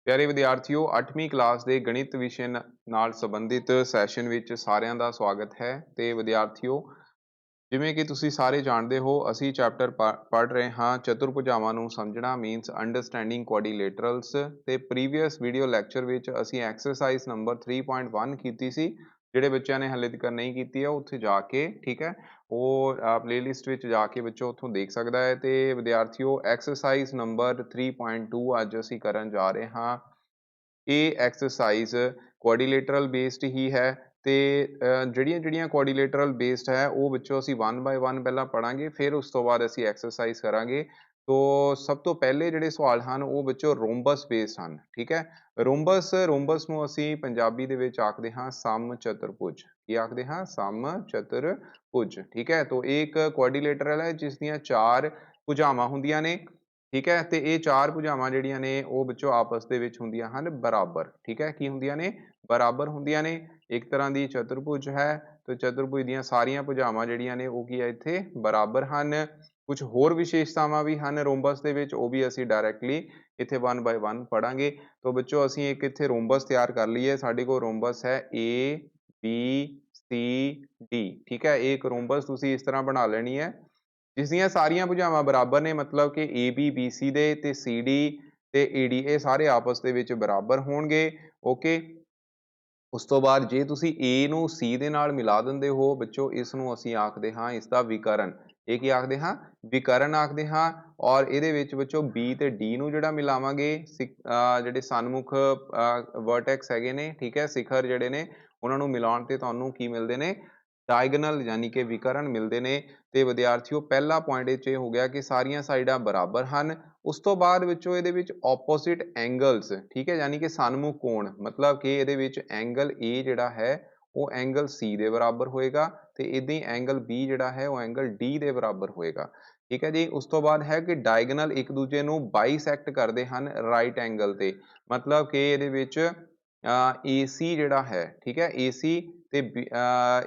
ਪਿਆਰੇ ਵਿਦਿਆਰਥੀਓ 8ਵੀਂ ਕਲਾਸ ਦੇ ਗਣਿਤ ਵਿਸ਼ੇ ਨਾਲ ਸੰਬੰਧਿਤ ਸੈਸ਼ਨ ਵਿੱਚ ਸਾਰਿਆਂ ਦਾ ਸਵਾਗਤ ਹੈ। ਤੇ ਵਿਦਿਆਰਥੀਓ, ਜਿਵੇਂ ਕਿ ਤੁਸੀਂ ਸਾਰੇ ਜਾਣਦੇ ਹੋ, ਅਸੀਂ ਚੈਪਟਰ ਪੜ੍ਹ ਰਹੇ ਹਾਂ ਚਤੁਰਭੁਜਾਵਾਂ ਨੂੰ ਸਮਝਣਾ ਮੀਨਸ ਅੰਡਰਸਟੈਂਡਿੰਗ ਕੁਆਡਰੀਲੇਟਰਲਸ। ਤੇ ਪ੍ਰੀਵੀਅਸ ਵੀਡੀਓ ਲੈਕਚਰ ਵਿੱਚ ਅਸੀਂ ਐਕਸਰਸਾਈਜ਼ ਨੰਬਰ 3.1 ਕੀਤੀ ਸੀ। ਜਿਹੜੇ ਬੱਚਿਆਂ ਨੇ ਹਾਲੇ ਤੱਕ ਨਹੀਂ ਕੀਤੀ ਹੈ ਉੱਥੇ ਜਾ ਕੇ, ਠੀਕ ਹੈ, ਉਹ ਪਲੇਲਿਸਟ ਵਿੱਚ ਜਾ ਕੇ ਬੱਚੋ ਉੱਥੋਂ ਦੇਖ ਸਕਦਾ ਹੈ। ਤੇ ਵਿਦਿਆਰਥੀਓ, ਐਕਸਰਸਾਈਜ਼ ਨੰਬਰ 3.2 ਅੱਜ ਅਸੀਂ ਕਰਨ ਜਾ ਰਹੇ ਹਾਂ। ਇਹ ਐਕਸਰਸਾਈਜ਼ ਕੁਆਡਰੀਲੇਟਰਲ ਬੇਸਡ ਹੀ ਹੈ। ਤੇ ਜਿਹੜੀਆਂ ਕੁਆਡਰੀਲੇਟਰਲ ਬੇਸਡ ਹੈ ਉਹ ਬੱਚੋ ਅਸੀਂ 1 ਬਾਏ 1 ਪਹਿਲਾਂ ਪੜਾਂਗੇ, ਫਿਰ ਉਸ ਤੋਂ ਬਾਅਦ ਅਸੀਂ ਐਕਸਰਸਾਈਜ਼ ਕਰਾਂਗੇ। ਤੋ ਸਭ ਤੋਂ ਪਹਿਲੇ ਜਿਹੜੇ ਸਵਾਲ ਹਨ ਉਹ ਬੱਚੋ ਰੋਮਬਸ ਬੇਸਡ ਹਨ, ਠੀਕ ਹੈ। ਰੋਮਬਸ ਨੂੰ ਅਸੀਂ ਪੰਜਾਬੀ ਦੇ ਵਿੱਚ ਆਖਦੇ ਹਾਂ ਸਮ ਚਤੁਰਭੁਜ। ਕੀ ਆਖਦੇ ਹਾਂ? ਸਮ ਚਤੁਰਭੁਜ, ਠੀਕ ਹੈ। ਤੋ ਇਹ ਇੱਕ ਕੁਆਡਰੀਲੇਟਰਲ ਹੈ ਜਿਸ ਦੀਆਂ 4 ਭੁਜਾਵਾਂ ਹੁੰਦੀਆਂ ਨੇ, ਠੀਕ ਹੈ। ਤੇ ਇਹ 4 ਭੁਜਾਵਾਂ ਜਿਹੜੀਆਂ ਨੇ ਉਹ ਬੱਚੋ ਆਪਸ ਦੇ ਵਿੱਚ ਹੁੰਦੀਆਂ ਹਨ ਬਰਾਬਰ, ਠੀਕ ਹੈ। ਕੀ ਹੁੰਦੀਆਂ ਨੇ? ਬਰਾਬਰ ਹੁੰਦੀਆਂ ਨੇ। ਇੱਕ ਤਰ੍ਹਾਂ ਦੀ ਚਤੁਰਭੁਜ ਹੈ ਤੇ ਚਤੁਰਭੁਜ ਦੀਆਂ ਸਾਰੀਆਂ ਭੁਜਾਵਾਂ ਜਿਹੜੀਆਂ ਨੇ ਉਹ ਕੀ ਹੈ ਇੱਥੇ ਬਰਾਬਰ ਹਨ। ਕੁਝ ਹੋਰ ਵਿਸ਼ੇਸ਼ਤਾਵਾਂ ਵੀ ਹਨ ਰੋਮਬਸ ਦੇ ਵਿੱਚ, ਉਹ ਵੀ ਅਸੀਂ ਡਾਇਰੈਕਟਲੀ ਇੱਥੇ 1 ਬਾਏ 1 ਪੜਾਂਗੇ। ਤੋ ਬੱਚੋ ਅਸੀਂ ਇੱਕ ਇੱਥੇ ਰੋਮਬਸ ਤਿਆਰ ਕਰ ਲਈਏ। ਸਾਡੇ ਕੋਲ ਰੋਮਬਸ ਹੈ A B C D, ਠੀਕ ਹੈ। ਇਹ ਇੱਕ ਰੋਮਬਸ ਤੁਸੀਂ ਇਸ ਤਰ੍ਹਾਂ ਬਣਾ ਲੈਣੀ ਹੈ ਜਿਸ ਦੀਆਂ ਸਾਰੀਆਂ ਭੁਜਾਵਾਂ ਬਰਾਬਰ ਨੇ, ਮਤਲਬ ਕਿ AB BC ਦੇ ਤੇ CD ਤੇ AD ਇਹ ਸਾਰੇ ਆਪਸ ਦੇ ਵਿੱਚ ਬਰਾਬਰ ਹੋਣਗੇ। ਓਕੇ, ਉਸ ਤੋਂ ਬਾਅਦ ਜੇ ਤੁਸੀਂ A ਨੂੰ C ਦੇ ਨਾਲ ਮਿਲਾ ਦਿੰਦੇ ਹੋ ਬੱਚੋ, ਇਸ ਨੂੰ ਅਸੀਂ ਆਖਦੇ ਹਾਂ ਇਸ ਦਾ ਵਿਕਰਨ। ਇਹ ਕੀ ਆਖਦੇ ਹਾਂ? ਵਿਕਰਨ ਆਖਦੇ ਹਾਂ। ਔਰ ਇਹਦੇ ਵਿੱਚ ਬੱਚੋ B ਤੇ D ਨੂੰ ਜਿਹੜਾ ਮਿਲਾਵਾਂਗੇ, ਜਿਹੜੇ ਸਨਮੁਖ ਵਰਟੈਕਸ ਹੈਗੇ ਨੇ, ਠੀਕ ਹੈ, ਸਿਖਰ ਜਿਹੜੇ ਨੇ, ਉਹਨਾਂ ਨੂੰ ਮਿਲਾਉਣ ਤੇ ਤੁਹਾਨੂੰ ਕੀ ਮਿਲਦੇ ਨੇ? ਡਾਇਗਨਲ ਯਾਨੀ ਕਿ ਵਿਕਰਨ ਮਿਲਦੇ ਨੇ। ਤੇ ਵਿਦਿਆਰਥੀਓ, ਪਹਿਲਾ ਪੁਆਇੰਟ ਇਹ ਹੋ ਗਿਆ ਕਿ ਸਾਰੀਆਂ ਸਾਈਡਾਂ ਬਰਾਬਰ ਹਨ। ਉਸ ਤੋਂ ਬਾਅਦ ਵਿੱਚੋਂ ਇਹਦੇ ਵਿੱਚ ਆਪੋਜ਼ਿਟ ਐਂਗਲਸ, ਠੀਕ ਹੈ, ਯਾਨੀ ਕਿ ਸਨਮੁਖ ਕੋਣ, ਮਤਲਬ ਕਿ ਇਹਦੇ ਵਿੱਚ ਐਂਗਲ A ਜਿਹੜਾ ਹੈ ਉਹ ਐਂਗਲ C ਦੇ ਬਰਾਬਰ ਹੋਏਗਾ ਤੇ ਇੱਦਾਂ ਹੀ ਐਂਗਲ B ਜਿਹੜਾ ਹੈ ਉਹ ਐਂਗਲ D ਦੇ ਬਰਾਬਰ ਹੋਏਗਾ, ਠੀਕ ਹੈ ਜੀ। ਉਸ ਤੋਂ ਬਾਅਦ ਹੈ ਕਿ ਡਾਇਗਨਲ ਇੱਕ ਦੂਜੇ ਨੂੰ ਬਾਈਸੈਕਟ ਕਰਦੇ ਹਨ ਰਾਈਟ ਐਂਗਲ ਤੇ, ਮਤਲਬ ਕਿ ਇਹਦੇ ਵਿੱਚ AC ਜਿਹੜਾ ਹੈ, ਠੀਕ ਹੈ, AC ਤੇ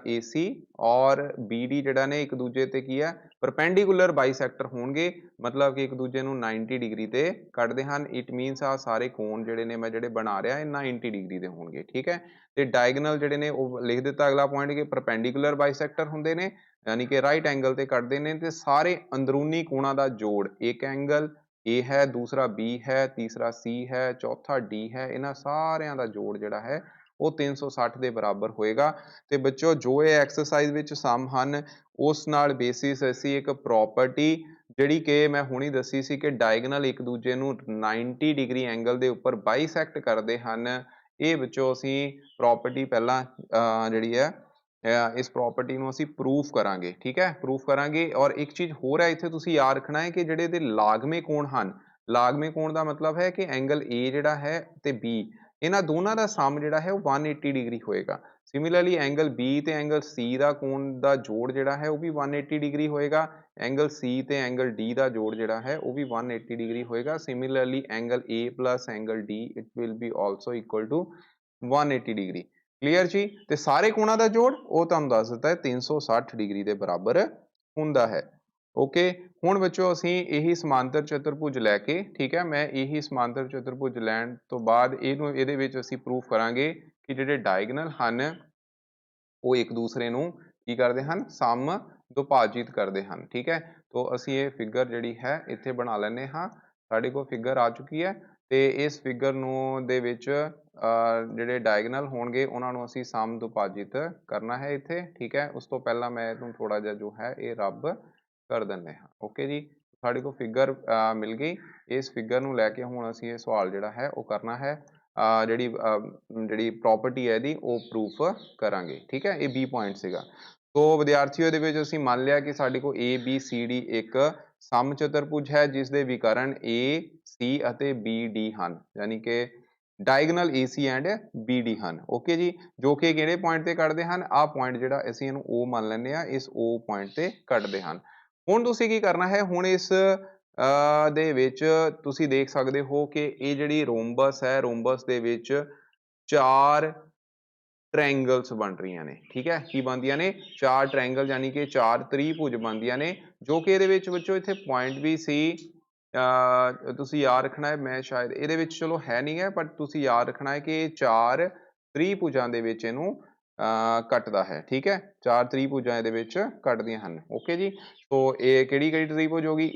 AC ਔਰ BD ਜਿਹੜਾ ਨੇ ਇੱਕ ਦੂਜੇ ਤੇ ਕੀ ਹੈ? ਪਰਪੈਂਡੀਕੂਲਰ ਬਾਈਸੈਕਟਰ ਹੋਣਗੇ, ਮਤਲਬ ਕਿ ਇੱਕ ਦੂਜੇ ਨੂੰ 90 ਡਿਗਰੀ ਤੇ ਕੱਟਦੇ ਹਨ। ਇਟ ਮੀਨਸ ਆ ਸਾਰੇ ਕੋਣ ਜਿਹੜੇ ਨੇ ਮੈਂ ਜਿਹੜੇ ਬਣਾ ਰਿਹਾ ਇਹ 90 ਡਿਗਰੀ ਦੇ ਹੋਣਗੇ, ਠੀਕ ਹੈ। ਤੇ ਡਾਇਗਨਲ ਜਿਹੜੇ ਨੇ ਉਹ ਲਿਖ ਦਿੱਤਾ ਅਗਲਾ ਪੁਆਇੰਟ ਕਿ ਪਰਪੈਂਡੀਕੂਲਰ ਬਾਈਸੈਕਟਰ ਹੁੰਦੇ ਨੇ, ਯਾਨੀ ਕਿ ਰਾਈਟ ਐਂਗਲ ਤੇ ਕੱਟਦੇ ਨੇ। ਤੇ ਸਾਰੇ ਅੰਦਰੂਨੀ ਕੋਣਾਂ ਦਾ ਜੋੜ, ਇੱਕ ਐਂਗਲ A ਹੈ, ਦੂਸਰਾ B ਹੈ, ਤੀਸਰਾ C ਹੈ, ਚੌਥਾ D ਹੈ, ਇਹਨਾਂ ਸਾਰਿਆਂ ਦਾ ਜੋੜ ਜਿਹੜਾ ਹੈ ਉਹ 360 ਦੇ ਬਰਾਬਰ ਹੋਏਗਾ। ਤੇ ਬੱਚੋ, ਜੋ ਇਹ ਐਕਸਰਸਾਈਜ਼ ਵਿੱਚ ਸਮ ਹਨ ਉਸ ਨਾਲ ਬੇਸਿਸ ਅਸੀਂ ਇੱਕ ਪ੍ਰੋਪਰਟੀ ਜਿਹੜੀ ਕਿ ਮੈਂ ਹੁਣੀ ਦੱਸੀ ਸੀ ਕਿ ਡਾਇਗਨਲ ਇੱਕ ਦੂਜੇ ਨੂੰ 90 ਡਿਗਰੀ ਐਂਗਲ ਦੇ ਉੱਪਰ ਬਾਈਸੈਕਟ ਕਰਦੇ ਹਨ, ਇਹ ਬੱਚੋ ਅਸੀਂ ਪ੍ਰੋਪਰਟੀ ਪਹਿਲਾਂ ਜਿਹੜੀ ਹੈ ਇਸ ਪ੍ਰੋਪਰਟੀ ਨੂੰ ਅਸੀਂ ਪ੍ਰੂਫ ਕਰਾਂਗੇ, ਠੀਕ ਹੈ, ਪ੍ਰੂਫ ਕਰਾਂਗੇ। ਔਰ ਇੱਕ ਚੀਜ਼ ਹੋਰ ਹੈ ਇੱਥੇ ਤੁਸੀਂ ਯਾਦ ਰੱਖਣਾ ਹੈ ਕਿ ਜਿਹੜੇ ਇਹਦੇ ਲਾਗਮੇ ਕੋਣ ਹਨ, ਲਾਗਮੇ ਕੋਣ ਦਾ ਮਤਲਬ ਹੈ ਕਿ ਐਂਗਲ A ਜਿਹੜਾ ਹੈ ਤੇ B, ਇਹਨਾਂ ਦੋਨਾਂ ਦਾ ਸਮ ਜਿਹੜਾ ਹੈ ਉਹ 180 ਡਿਗਰੀ ਹੋਏਗਾ। ਸਿਮਿਲਰਲੀ ਐਂਗਲ B ਤੇ ਐਂਗਲ C ਦਾ ਕੋਣ ਦਾ ਜੋੜ ਜਿਹੜਾ ਹੈ ਉਹ ਵੀ 180 ਡਿਗਰੀ ਹੋਏਗਾ। ਐਂਗਲ C ਤੇ ਐਂਗਲ D ਦਾ ਜੋੜ ਜਿਹੜਾ ਹੈ ਉਹ ਵੀ 180 ਡਿਗਰੀ ਹੋਏਗਾ। Similarly angle A plus angle D it will be also equal to 180 degree. Clear ਜੀ। ਤੇ ਸਾਰੇ ਕੋਣਾਂ ਦਾ ਜੋੜ ਉਹ ਤੁਹਾਨੂੰ ਦੱਸ ਦਿੱਤਾ ਹੈ 360 ਡਿਗਰੀ ਦੇ ਬਰਾਬਰ ਹੁੰਦਾ ਹੈ। ਓਕੇ, ਹੁਣ ਬੱਚੋ ਅਸੀਂ ਇਹੀ ਸਮਾਂਤਰ ਚਤੁਰਭੁਜ ਲੈ ਕੇ, ਠੀਕ ਹੈ, ਮੈਂ ਇਹੀ ਸਮਾਂਤਰ ਚਤੁਰਭੁਜ ਲੈਣ ਤੋਂ ਬਾਅਦ ਇਹਦੇ ਵਿੱਚ ਅਸੀਂ ਪ੍ਰੂਫ ਕਰਾਂਗੇ ਕਿ ਜਿਹੜੇ ਡਾਇਗਨਲ ਹਨ ਉਹ ਇੱਕ ਦੂਸਰੇ ਨੂੰ ਕੀ ਕਰਦੇ ਹਨ? ਸਮ ਦੁਭਾਜਿਤ ਕਰਦੇ ਹਨ, ਠੀਕ ਹੈ। ਤੋ ਅਸੀਂ ਇਹ ਫਿਗਰ ਜਿਹੜੀ ਹੈ ਇੱਥੇ ਬਣਾ ਲੈਂਦੇ ਹਾਂ। ਸਾਡੇ ਕੋਲ ਫਿਗਰ ਆ ਚੁੱਕੀ ਹੈ ਤੇ ਇਸ ਫਿਗਰ ਨੂੰ ਦੇ ਵਿੱਚ ਜਿਹੜੇ ਡਾਇਗਨਲ ਹੋਣਗੇ ਉਹਨਾਂ ਨੂੰ ਅਸੀਂ ਸਮ ਦੁਭਾਜਿਤ ਕਰਨਾ ਹੈ ਇੱਥੇ, ਠੀਕ ਹੈ। ਉਸ ਤੋਂ ਪਹਿਲਾਂ ਮੈਂ ਇਹਨੂੰ ਥੋੜਾ ਜਿਹਾ ਜੋ ਹੈ ਇਹ ਰੱਬ ਕਰ ਦਿੰਦੇ ਹਾਂ। ਓਕੇ ਜੀ, ਸਾਡੇ ਕੋਲ ਫਿਗਰ ਮਿਲ ਗਈ। ਇਸ ਫਿਗਰ ਨੂੰ ਲੈ ਕੇ ਹੁਣ ਅਸੀਂ ਇਹ ਸਵਾਲ ਜਿਹੜਾ ਹੈ ਉਹ ਕਰਨਾ ਹੈ, ਜਿਹੜੀ ਪ੍ਰੋਪਰਟੀ ਹੈ ਇਹਦੀ ਉਹ ਪ੍ਰੂਫ ਕਰਾਂਗੇ, ਠੀਕ ਹੈ। ਇਹ B ਪੁਆਇੰਟ ਸੀਗਾ। ਤੋ ਵਿਦਿਆਰਥੀਓ, ਇਹਦੇ ਵਿੱਚ ਅਸੀਂ ਮੰਨ ਲਿਆ ਕਿ ਸਾਡੇ ਕੋਲ ABCD ਇੱਕ ਸਮ ਚਤੁਰਭੁਜ ਹੈ ਜਿਸ ਦੇ ਵਿਕਰਨ AC ਅਤੇ BD ਹਨ, ਯਾਨੀ ਕਿ ਡਾਇਗਨਲ AC ਐਂਡ BD ਹਨ। ਓਕੇ ਜੀ, ਜੋ ਕਿ ਕਿਹੜੇ ਪੁਆਇੰਟ ਤੇ ਕੱਟਦੇ ਹਨ? ਆਹ ਪੁਆਇੰਟ ਜਿਹੜਾ ਅਸੀਂ ਇਹਨੂੰ O ਮੰਨ ਲੈਂਦੇ ਹਾਂ, ਇਸ O ਪੁਆਇੰਟ ਤੇ ਕੱਟਦੇ ਹਨ। ਹੁਣ ਤੁਸੀਂ ਕੀ ਕਰਨਾ ਹੈ? ਹੁਣ ਇਸ ਦੇ ਵਿੱਚ ਤੁਸੀਂ ਦੇਖ ਸਕਦੇ ਹੋ ਕਿ ਇਹ ਜਿਹੜੀ ਰੋਮਬਸ ਹੈ, ਰੋਮਬਸ ਦੇ ਵਿੱਚ 4 ਟ੍ਰਾਇੰਗਲਸ ਬਣ ਰਹੀਆਂ ਨੇ, ਠੀਕ ਹੈ। ਕੀ ਬਣਦੀਆਂ ਨੇ? 4 ਟ੍ਰਾਇੰਗਲ, ਯਾਨੀ ਕਿ 4 ਤ੍ਰਿਭੁਜ ਬਣਦੀਆਂ ਨੇ, ਜੋ ਕਿ ਇਹਦੇ ਵਿੱਚ ਬੱਚੋ ਇੱਥੇ ਪੁਆਇੰਟ ਵੀ ਸੀ ਤੁਸੀਂ याद रखना है, मैं शायद ਇਹਦੇ ਵਿੱਚ ਚਲੋ ਹੈ ਨਹੀਂ ਹੈ, ਪਰ ਤੁਸੀਂ याद रखना है कि 4 ਤ੍ਰਿਭੁਜਾਂ ਦੇ ਵਿੱਚ ਇਹਨੂੰ ਕੱਟਦਾ ਹੈ। ਠੀਕ ਹੈ, 4 ਤ੍ਰਿਭੁਜਾਂ ਇਹਦੇ ਵਿੱਚ ਕੱਟਦੀਆਂ ਹਨ। ਓਕੇ ਜੀ, ਸੋ ਇਹ ਕਿਹੜੀ ਕਿਹੜੀ ਤ੍ਰਿਭੁਜ ਹੋ ਗਈ?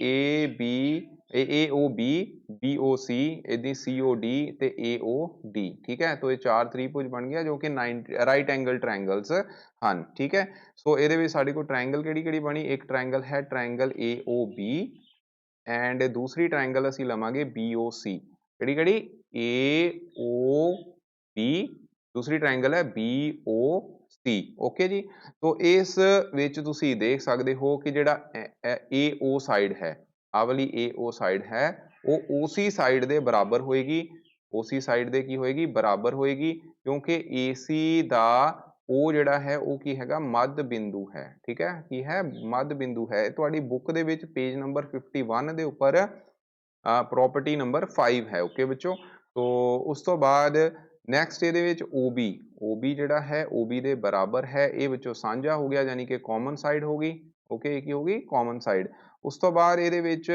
AOB, BOC, ਇਹਦੀ COD ਤੇ AOD। ਠੀਕ ਹੈ, तो ਇਹ 4 ਤ੍ਰਿਭੁਜ ਬਣ ਗਿਆ ਜੋ ਕਿ ਰਾਈਟ ਐਂਗਲ ਟ੍ਰਾਇੰਗਲਸ ਹਨ। ਠੀਕ ਹੈ, ਸੋ ਇਹਦੇ ਵਿੱਚ ਸਾਡੇ ਕੋਲ ਟ੍ਰਾਇੰਗਲ ਕਿਹੜੀ ਕਿਹੜੀ ਬਣੀ? ਇੱਕ ਟ੍ਰਾਇੰਗਲ ਹੈ ਟ੍ਰਾਇੰਗਲ AOB ਐਂਡ ਦੂਸਰੀ ਟ੍ਰਾਇੰਗਲ ਅਸੀਂ ਲਵਾਂਗੇ BOC। ਕਿਹੜੀ ਕਿਹੜੀ? AOB, ਦੂਸਰੀ ਟ੍ਰਾਇੰਗਲ ਹੈ BOC। ਓਕੇ ਜੀ, ਤੋ ਇਸ ਵਿੱਚ ਤੁਸੀਂ ਦੇਖ ਸਕਦੇ ਹੋ ਕਿ ਜਿਹੜਾ AO ਸਾਈਡ ਹੈ, ਆਹ ਵਾਲੀ AO ਸਾਈਡ ਹੈ, ਉਹ OC ਸਾਈਡ ਦੇ ਬਰਾਬਰ ਹੋਏਗੀ। OC ਸਾਈਡ ਦੇ ਕੀ ਹੋਏਗੀ? ਬਰਾਬਰ ਹੋਏਗੀ, ਕਿਉਂਕਿ AC ਦਾ ਉਹ ਜਿਹੜਾ ਹੈ ਉਹ ਕੀ ਹੈਗਾ? ਮੱਧ ਬਿੰਦੂ ਹੈ। ਠੀਕ ਹੈ, ਕੀ ਹੈ? ਮੱਧ ਬਿੰਦੂ ਹੈ। ਤੁਹਾਡੀ ਬੁੱਕ ਦੇ ਵਿੱਚ ਪੇਜ ਨੰਬਰ 51 ਦੇ ਉੱਪਰ ਪ੍ਰੋਪਰਟੀ ਨੰਬਰ 5 ਹੈ। ਓਕੇ ਬੱਚੋ, ਤੋ ਉਸ ਤੋਂ ਬਾਅਦ ਨੈਕਸਟ ਇਹਦੇ ਵਿੱਚ OB ਜਿਹੜਾ ਹੈ OB ਦੇ ਬਰਾਬਰ ਹੈ। ਇਹ ਵਿੱਚੋਂ ਸਾਂਝਾ ਹੋ ਗਿਆ, ਯਾਨੀ ਕਿ ਕਾਮਨ ਸਾਈਡ ਹੋ ਗਈ। ਓਕੇ, ਇਹ ਕੀ ਹੋ ਗਈ? Common side. ਉਸ ਤੋਂ ਬਾਅਦ ਇਹਦੇ ਵਿੱਚ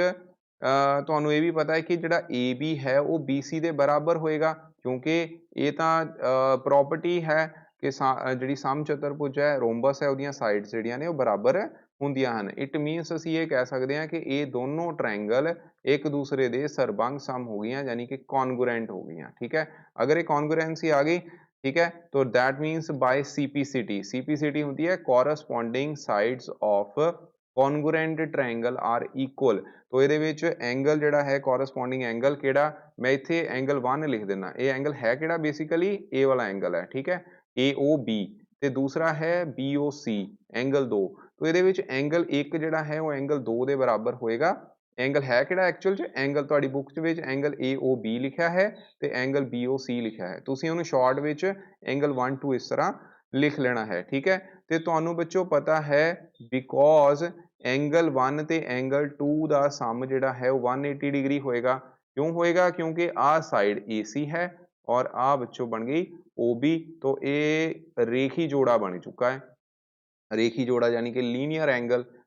ਤੁਹਾਨੂੰ ਇਹ ਵੀ ਪਤਾ ਹੈ ਕਿ ਜਿਹੜਾ AB ਹੈ ਉਹ BC ਦੇ ਬਰਾਬਰ ਹੋਏਗਾ, ਕਿਉਂਕਿ ਇਹ ਤਾਂ ਪ੍ਰੋਪਰਟੀ ਹੈ ਕਿ ਜਿਹੜੀ ਸਮਚਤੁਰਭੁਜ ਹੈ, ਰੋਮਬਸ ਹੈ, ਉਹਦੀਆਂ ਸਾਈਡਸ ਜਿਹੜੀਆਂ ਨੇ ਉਹ ਬਰਾਬਰ ਹੁੰਦੀਆਂ ਹਨ। ਇਟ ਮੀਨਸ ਅਸੀਂ ਇਹ ਕਹਿ ਸਕਦੇ ਹਾਂ ਕਿ ਇਹ ਦੋਨੋਂ ਟ੍ਰਾਇੰਗਲ ਇੱਕ ਦੂਸਰੇ ਦੇ ਸਰਬੰਗ ਸਮ ਹੋ ਗਈਆਂ, यानी कि कॉन्ग्रुएंट हो गई। ठीक है, अगर ये कॉन्ग्रुएंसी आ गई, ठीक है, तो दैट मीन्स बाय CPCT होती है corresponding sides of congruent triangle are equal. तो ਇਹਦੇ ਵਿੱਚ एंगल ਜਿਹੜਾ ਹੈ कॉरस्पॉन्डिंग एंगल ਕਿਹੜਾ? मैं ਇੱਥੇ एंगल 1 लिख देना। ਇਹ एंगल है ਕਿਹੜਾ? बेसिकली A वाला एंगल है। ठीक है, AOB ਤੇ ਦੂਸਰਾ ਹੈ BOC, एंगल 2। तो ਇਹਦੇ ਵਿੱਚ एंगल 1 ਜਿਹੜਾ ਹੈ ਉਹ एंगल 2 ਦੇ ਬਰਾਬਰ ਹੋਏਗਾ। एंगल है किहड़ा एक्चुअल च? एंगल तुहाडी बुक च विच एंगल AOB लिखा है ते एंगल BOC लिखा है। तुसीं उहनूं शॉर्ट विच एंगल 1 2 इस तरह लिख लेना है। ठीक है, ते तुहानूं बच्चों पता है बिकॉज एंगल 1 ते एंगल 2 दा सम जिहड़ा है 180 डिग्री होएगा। क्यों होएगा? क्योंकि आ साइड AC है और आ बच्चों बन गई OB। तो ये रेखी जोड़ा बन चुका है। रेखी जोड़ा यानी कि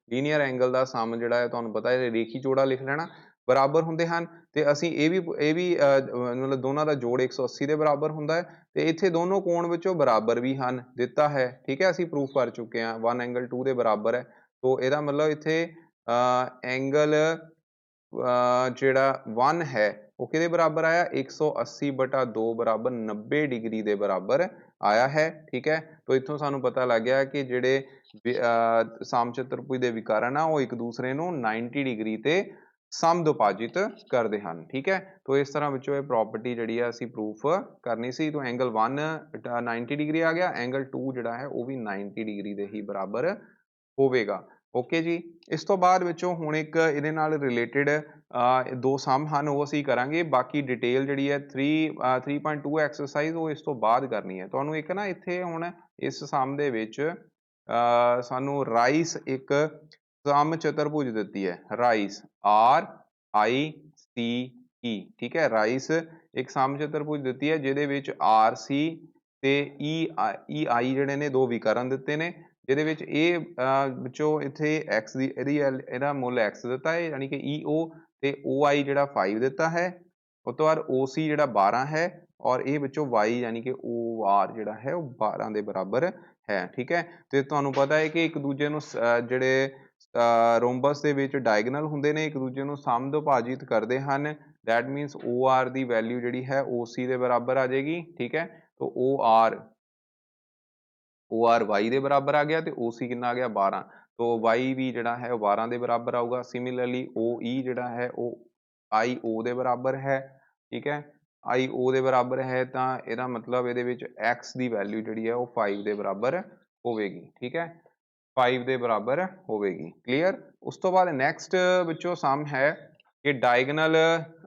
ਲੀਨੀਅਰ ਐਂਗਲ ਦਾ ਸਮ ਜਿਹੜਾ ਹੈ ਤੁਹਾਨੂੰ ਪਤਾ ਹੈ ਰੇਖੀ ਜੋੜਾ ਲਿਖ ਲੈਣਾ, ਬਰਾਬਰ ਹੁੰਦੇ ਹਨ। ਤੇ ਅਸੀਂ ਇਹ ਵੀ ਮਤਲਬ ਦੋਨਾਂ ਦਾ ਜੋੜ 180 ਦੇ ਬਰਾਬਰ ਹੁੰਦਾ ਹੈ ਤੇ ਇੱਥੇ ਦੋਨੋਂ ਕੋਣ ਵਿੱਚੋਂ ਬਰਾਬਰ ਵੀ ਹਨ ਦਿੱਤਾ ਹੈ। ਠੀਕ ਹੈ, ਅਸੀਂ ਪ੍ਰੂਫ ਕਰ ਚੁੱਕੇ ਹਾਂ 1 ਐਂਗਲ 2 ਦੇ ਬਰਾਬਰ ਹੈ। ਤੋ ਇਹਦਾ ਮਤਲਬ ਇੱਥੇ ਐਂਗਲ ਜਿਹੜਾ 1 ਹੈ ਉਹ ਕਿਹਦੇ ਬਰਾਬਰ ਆਇਆ? 180/2 ਬਰਾਬਰ 90 डिग्री ਦੇ ਬਰਾਬਰ ਆਇਆ ਹੈ। ਠੀਕ ਹੈ, ਤੋ ਇੱਥੋਂ ਸਾਨੂੰ ਪਤਾ ਲੱਗ ਗਿਆ ਕਿ ਜਿਹੜੇ ਸਮਚਤੁਰਭੁਜ ਦੇ ਵਿਕਰਨ ਆ ਉਹ ਇੱਕ ਦੂਸਰੇ ਨੂੰ 90 डिग्री ਤੇ ਸਮਦੁਭਾਜਿਤ ਕਰਦੇ ਹਨ। ਠੀਕ ਹੈ, ਤੋ ਇਸ ਤਰ੍ਹਾਂ ਵਿੱਚੋਂ ਇਹ ਪ੍ਰੋਪਰਟੀ ਜਿਹੜੀ ਆ ਅਸੀਂ ਪ੍ਰੂਫ ਕਰਨੀ ਸੀ। ਤੋ ਐਂਗਲ 1 90 डिग्री ਆ ਗਿਆ, ਐਂਗਲ 2 ਜਿਹੜਾ ਹੈ ਉਹ ਵੀ 90 डिग्री ਦੇ ਹੀ ਬਰਾਬਰ ਹੋਵੇਗਾ। ਓਕੇ ਜੀ, ਇਸ ਤੋਂ ਬਾਅਦ ਵਿੱਚੋਂ ਹੁਣ ਇੱਕ ਇਹਦੇ ਨਾਲ ਰਿਲੇਟਡ ਦੋ ਸਮ ਹਨ, ਉਹ ਅਸੀਂ ਕਰਾਂਗੇ। ਬਾਕੀ ਡਿਟੇਲ ਜਿਹੜੀ ਹੈ 3.2 ਐਕਸਰਸਾਈਜ਼ ਉਹ ਇਸ ਤੋਂ ਬਾਅਦ ਕਰਨੀ ਹੈ। ਤੁਹਾਨੂੰ ਇੱਕ ਨਾ ਇੱਥੇ ਹੁਣ ਇਸ ਸਮ ਦੇ ਵਿੱਚ ਸਾਨੂੰ ਰਾਈਸ ਇੱਕ ਸਮਚਤੁਰਭੁਜ ਦਿੱਤੀ ਹੈ, ਰਾਈਸ RICE। ਠੀਕ ਹੈ, ਰਾਈਸ ਇੱਕ ਸਮਚਤੁਰਭੁਜ ਦਿੱਤੀ ਹੈ ਜਿਹਦੇ ਵਿੱਚ RC ਤੇ EI ਜਿਹੜੇ ਨੇ ਦੋ ਵਿਕਰਨ ਦਿੱਤੇ ਨੇ, ਜਿਹਦੇ ਵਿੱਚ ਇਹ ਵਿੱਚੋਂ ਇੱਥੇ x ਦੀ ਇਹਦਾ ਮੁੱਲ x ਦਿੱਤਾ ਹੈ, ਯਾਨੀ ਕਿ EO ਤੇ OI ਜਿਹੜਾ 5 ਦਿੱਤਾ ਹੈ। ਉਸ ਤੋਂ ਬਾਅਦ OC ਜਿਹੜਾ 12 ਹੈ ਔਰ ਇਹ ਵਿੱਚੋਂ y ਯਾਨੀ ਕਿ OR ਜਿਹੜਾ ਹੈ ਉਹ 12 ਦੇ ਬਰਾਬਰ ਹੈ। ਠੀਕ ਹੈ, ਤੇ ਤੁਹਾਨੂੰ ਪਤਾ ਹੈ ਕਿ ਇੱਕ ਦੂਜੇ ਨੂੰ ਜਿਹੜੇ ਰੋਮਬਸ ਦੇ ਵਿੱਚ ਡਾਇਗਨਲ ਹੁੰਦੇ ਨੇ ਇੱਕ ਦੂਜੇ ਨੂੰ ਸਮਦੁਭਾਜਿਤ ਕਰਦੇ ਹਨ। That means OR the value ਜਿਹੜੀ ਹੈ OC ਦੇ ਬਰਾਬਰ ਆ ਜਾਏਗੀ। ਠੀਕ ਹੈ, ਤੋ OR y ਦੇ ਬਰਾਬਰ ਆ ਗਿਆ ਤੇ OC ਕਿੰਨਾ ਆ ਗਿਆ? 12। ਤੋ y ਵੀ ਜਿਹੜਾ ਹੈ ਉਹ 12 ਦੇ ਬਰਾਬਰ ਆਊਗਾ। ਸਿਮਿਲਰਲੀ OE ਜਿਹੜਾ ਹੈ ਉਹ IO ਦੇ ਬਰਾਬਰ ਹੈ। ਠੀਕ ਹੈ, IO ਦੇ ਬਰਾਬਰ ਹੈ ਤਾਂ ਇਹਦਾ ਮਤਲਬ ਇਹਦੇ ਵਿੱਚ x ਦੀ ਵੈਲਿਊ ਜਿਹੜੀ ਹੈ ਉਹ 5 ਦੇ ਬਰਾਬਰ ਹੋਵੇਗੀ। ਠੀਕ ਹੈ, 5 ਦੇ ਬਰਾਬਰ ਹੋਵੇਗੀ। ਕਲੀਅਰ? ਉਸ ਤੋਂ ਬਾਅਦ ਨੈਕਸਟ ਵਿੱਚੋਂ ਸਮ ਹੈ ਕਿ ਡਾਇਗਨਲ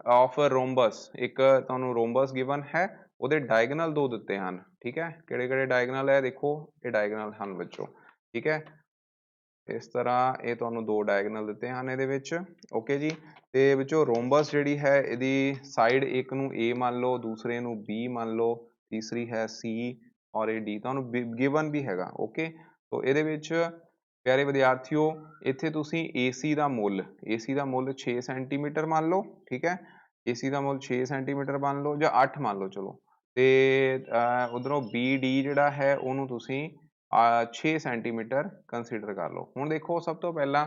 ਆਫ ਰੋਮਬਸ, ਇੱਕ ਤੁਹਾਨੂੰ ਰੋਮਬਸ ਗਿਵਨ ਹੈ, ਉਹਦੇ ਡਾਇਗਨਲ ਦੋ ਦਿੱਤੇ ਹਨ। ਠੀਕ ਹੈ, ਕਿਹੜੇ ਕਿਹੜੇ ਡਾਇਗਨਲ ਹੈ? ਦੇਖੋ ਇਹ ਡਾਇਗਨਲ ਹਨ ਬੱਚੋ। ਠੀਕ ਹੈ, ਇਸ ਤਰ੍ਹਾਂ ਇਹ ਤੁਹਾਨੂੰ ਦੋ ਡਾਇਗਨਲ ਦਿੱਤੇ ਹਨ ਇਹਦੇ ਵਿੱਚ। ਓਕੇ ਜੀ, ਤੇ ਵਿੱਚੋਂ ਰੋਮਬਸ ਜਿਹੜੀ ਹੈ ਇਹਦੀ ਸਾਈਡ ਇੱਕ ਨੂੰ A ਮੰਨ ਲਓ, ਦੂਸਰੇ ਨੂੰ B ਮੰਨ ਲਓ, ਤੀਸਰੀ ਹੈ C ਔਰ ਇਹ D ਤੁਹਾਨੂੰ ਗਿਵਨ ਵੀ ਹੈਗਾ। ਓਕੇ, ਤੋ ਇਹਦੇ ਵਿੱਚ ਪਿਆਰੇ ਵਿਦਿਆਰਥੀਓ ਇੱਥੇ ਤੁਸੀਂ AC ਦਾ ਮੁੱਲ 6 ਸੈਂਟੀਮੀਟਰ ਮੰਨ ਲਓ, ਠੀਕ ਹੈ। AC ਦਾ ਮੁੱਲ 6 ਸੈਂਟੀਮੀਟਰ ਮੰਨ ਲਓ ਜਾਂ 8 ਮੰਨ ਲਓ ਚਲੋ, ਤੇ ਉਧਰੋਂ BD ਜਿਹੜਾ ਹੈ ਉਹਨੂੰ ਤੁਸੀਂ 6 ਸੈਂਟੀਮੀਟਰ ਕੰਸੀਡਰ ਕਰ ਲਓ। ਹੁਣ ਦੇਖੋ ਸਭ ਤੋਂ ਪਹਿਲਾਂ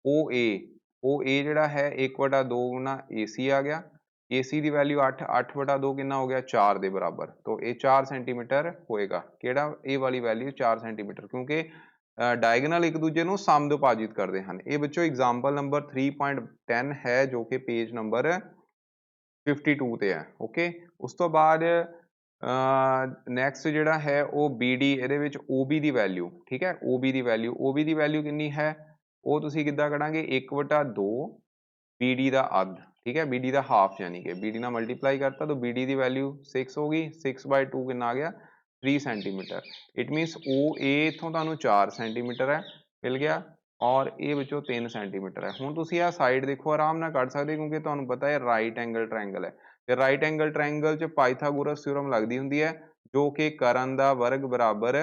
OA ਜਿਹੜਾ ਹੈ 1/2 ਗੁਣਾ AC ਆ ਗਿਆ। AC ਦੀ ਵੈਲਿਊ 8, 8/2 ਕਿੰਨਾ ਹੋ ਗਿਆ 4 ਦੇ ਬਰਾਬਰ, ਤਾਂ ਇਹ 4 ਸੈਂਟੀਮੀਟਰ ਹੋਏਗਾ। ਕਿਹੜਾ ਇਹ ਵਾਲੀ ਵੈਲਿਊ 4 ਸੈਂਟੀਮੀਟਰ, ਕਿਉਂਕਿ ਡਾਇਗਨਲ ਇੱਕ ਦੂਜੇ ਨੂੰ ਸਮਦੁਭਾਜਿਤ ਕਰਦੇ ਹਨ। ਇਹ ਬੱਚੋ ਐਗਜ਼ਾਮਪਲ ਨੰਬਰ 3.10 ਹੈ ਜੋ ਕਿ ਪੇਜ ਨੰਬਰ 52 ਤੇ ਹੈ। ਓਕੇ, ਉਸ ਤੋਂ ਬਾਅਦ ਨੈਕਸਟ ਜਿਹੜਾ ਹੈ ਉਹ BD, ਇਹਦੇ ਵਿੱਚ OB ਦੀ ਵੈਲਿਊ, ਠੀਕ ਹੈ। OB ਦੀ ਵੈਲਿਊ ਕਿੰਨੀ ਹੈ, ਉਹ ਤੁਸੀਂ ਕਿੱਦਾਂ ਕੱਢਾਂਗੇ 1/2 BD ਦਾ ਅੱਧ, ਠੀਕ ਹੈ। BD ਦਾ ਹਾਫ ਯਾਨੀ ਕਿ BD ਨਾਲ ਮਲਟੀਪਲਾਈ ਕਰਤਾ ਤਾਂ BD ਦੀ ਵੈਲਿਊ 6 ਹੋ ਗਈ। 6/2 ਕਿੰਨਾ ਆ ਗਿਆ 3 ਸੈਂਟੀਮੀਟਰ। ਇਟ ਮੀਨਸ OA ਇੱਥੋਂ ਤੁਹਾਨੂੰ 4 ਸੈਂਟੀਮੀਟਰ ਹੈ ਮਿਲ ਗਿਆ, ਔਰ ਇਹ ਵਿੱਚੋਂ 3 ਸੈਂਟੀਮੀਟਰ ਹੈ। ਹੁਣ ਤੁਸੀਂ ਆਹ ਸਾਈਡ ਦੇਖੋ ਆਰਾਮ ਨਾਲ ਕੱਢ ਸਕਦੇ, ਕਿਉਂਕਿ ਤੁਹਾਨੂੰ ਪਤਾ ਹੈ ਰਾਈਟ ਐਂਗਲ ਟ੍ਰਾਇੰਗਲ ਹੈ, ਤੇ ਰਾਈਟ ਐਂਗਲ ਟ੍ਰਾਇੰਗਲ 'ਚ ਪਾਈਥਾਗੋਰਸ ਥਿਊਰਮ ਲੱਗਦੀ ਹੁੰਦੀ ਹੈ, ਜੋ ਕਿ ਕਰਨ ਦਾ ਵਰਗ ਬਰਾਬਰ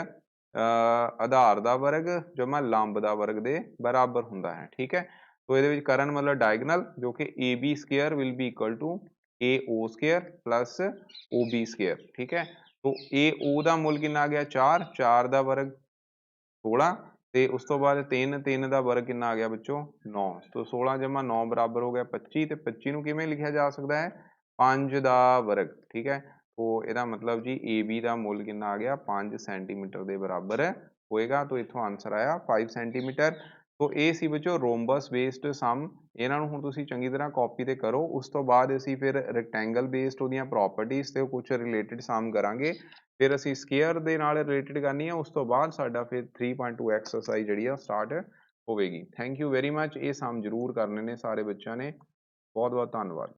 ਆਧਾਰ ਦਾ ਵਰਗ ਜਮਾ ਲੰਬ ਦਾ ਵਰਗ ਦੇ ਬਰਾਬਰ ਹੁੰਦਾ ਹੈ, ਠੀਕ ਹੈ। ਤੋ ਇਹਦੇ ਵਿੱਚ ਕਰਨ ਮਤਲਬ ਡਾਇਗਨਲ, ਜੋ ਕਿ AB square will be equal to AO square plus OB square, ਠੀਕ ਹੈ। ਤੋ AO ਦਾ ਮੁੱਲ ਕਿੰਨਾ ਆ ਗਿਆ 4, 4 ਦਾ ਵਰਗ 16, ਤੇ ਉਸ ਤੋਂ ਬਾਅਦ 3, 3 ਦਾ ਵਰਗ ਕਿੰਨਾ ਆ ਗਿਆ ਬੱਚੋ 9, ਤੋ 16 ਜਮਾ 9 ਬਰਾਬਰ ਹੋ ਗਿਆ 25, ਤੇ 25 ਨੂੰ ਕਿਵੇਂ ਲਿਖਿਆ ਜਾ ਸਕਦਾ ਹੈ 5 ਦਾ ਵਰਗ, ਠੀਕ ਹੈ। ਤੋ ਇਹਦਾ ਮਤਲਬ ਜੀ AB ਦਾ ਮੁੱਲ ਕਿੰਨਾ ਆ ਗਿਆ 5 ਸੈਂਟੀਮੀਟਰ ਦੇ ਬਰਾਬਰ ਹੋਏਗਾ। ਤੋ ਇੱਥੋਂ ਆਂਸਰ ਆਇਆ 5 ਸੈਂਟੀਮੀਟਰ। ਤੋ ਇਹ ਸੀ ਬੱਚੋ ਰੋਮਬਸ ਬੇਸਡ ਸਮ। ਇਹਨਾਂ ਨੂੰ ਹੁਣ ਤੁਸੀਂ ਚੰਗੀ ਤਰ੍ਹਾਂ ਕਾਪੀ ਤੇ ਕਰੋ। ਉਸ ਤੋਂ ਬਾਅਦ ਅਸੀਂ ਫਿਰ ਰੈਕਟੈਂਗਲ ਬੇਸਡ ਉਹਦੀਆਂ ਪ੍ਰੋਪਰਟੀਜ਼ ਤੇ ਕੁਝ ਰਿਲੇਟਡ ਸਮ ਕਰਾਂਗੇ। ਫਿਰ ਅਸੀਂ ਸਕੇਅਰ ਦੇ ਨਾਲ ਰਿਲੇਟਡ ਕਰਨੀ ਹੈ। ਉਸ ਤੋਂ ਬਾਅਦ ਸਾਡਾ ਫਿਰ 3.2 ਐਕਸਰਸਾਈਜ਼ ਜਿਹੜੀ ਆ ਸਟਾਰਟ ਹੋਵੇਗੀ। Thank you very much. ਇਹ ਸਮ ਜ਼ਰੂਰ ਕਰਨੇ ਨੇ ਸਾਰੇ ਬੱਚਿਆਂ ਨੇ। ਬਹੁਤ ਬਹੁਤ ਧੰਨਵਾਦ।